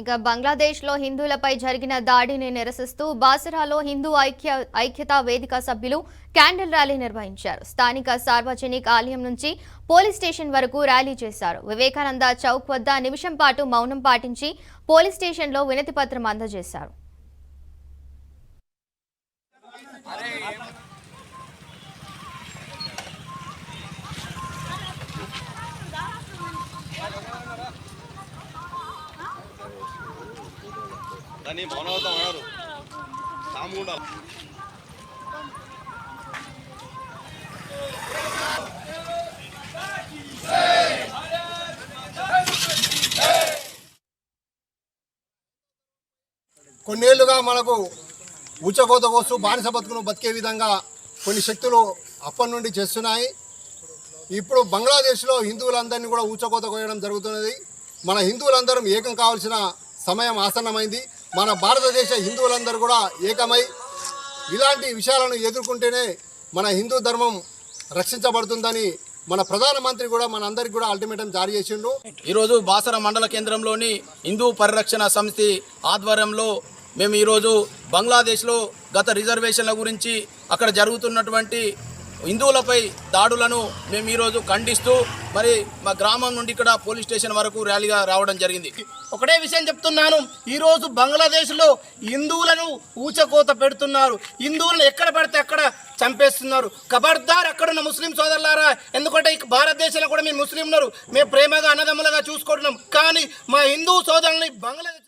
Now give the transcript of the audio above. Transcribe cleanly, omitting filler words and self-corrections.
ఇక బంగ్లాదేశ్లో హిందువులపై జరిగిన దాడిని నిరసిస్తూ బాసరాలో హిందూ ఐక్యతా వేదిక సభ్యులు క్యాండిల్ ర్యాలీ నిర్వహించారు. స్థానిక సార్వజనిక ఆలయం నుంచి పోలీస్ స్టేషన్ వరకు ర్యాలీ చేశారు. వివేకానంద చౌక్ వద్ద నిమిషం పాటు మౌనం పాటించి పోలీస్ స్టేషన్లో వినతి పత్రం అందజేశారు. దాన్ని మౌనవతం అన్నారు సాముండా కొన్నేళ్లుగా మనకు ఊచకోత కోస్తూ బానిస బతుకును బతికే విధంగా కొన్ని శక్తులు అప్పటి నుండి చేస్తున్నాయి. ఇప్పుడు బంగ్లాదేశ్లో హిందువులందరినీ కూడా ఊచకోత కోయడం జరుగుతున్నది. మన హిందువులందరం ఏకం కావాల్సిన సమయం ఆసన్నమైంది. మన భారతదేశ హిందువులందరూ కూడా ఏకమై ఇలాంటి విషయాలను ఎదుర్కొంటేనే మన హిందూ ధర్మం రక్షించబడుతుందని మన ప్రధానమంత్రి కూడా మన అందరికి కూడా అల్టిమేటం జారీ చేసిండు. ఈరోజు బాసర మండల కేంద్రంలోని హిందూ పరిరక్షణ సమితి ఆధ్వర్యంలో మేము ఈరోజు బంగ్లాదేశ్లో గత రిజర్వేషన్ల గురించి అక్కడ జరుగుతున్నటువంటి హిందువులపై దాడులను మేము ఈరోజు ఖండిస్తూ మరి మా గ్రామం నుండి ఇక్కడ పోలీస్ స్టేషన్ వరకు ర్యాలీగా రావడం జరిగింది. ఒకటే విషయం చెప్తున్నాను, ఈరోజు బంగ్లాదేశ్లో హిందువులను ఊచకోత పెడుతున్నారు. హిందువులను ఎక్కడ పడితే అక్కడ చంపేస్తున్నారు. ఖబర్దార్ అక్కడున్న ముస్లిం సోదరులారా, ఎందుకంటే భారతదేశంలో కూడా మీరు ముస్లింలు మేము ప్రేమగా అన్నదమ్ములుగా చూసుకుంటున్నాం. కానీ మా హిందూ సోదరుల్ని బంగ్లాదేశ్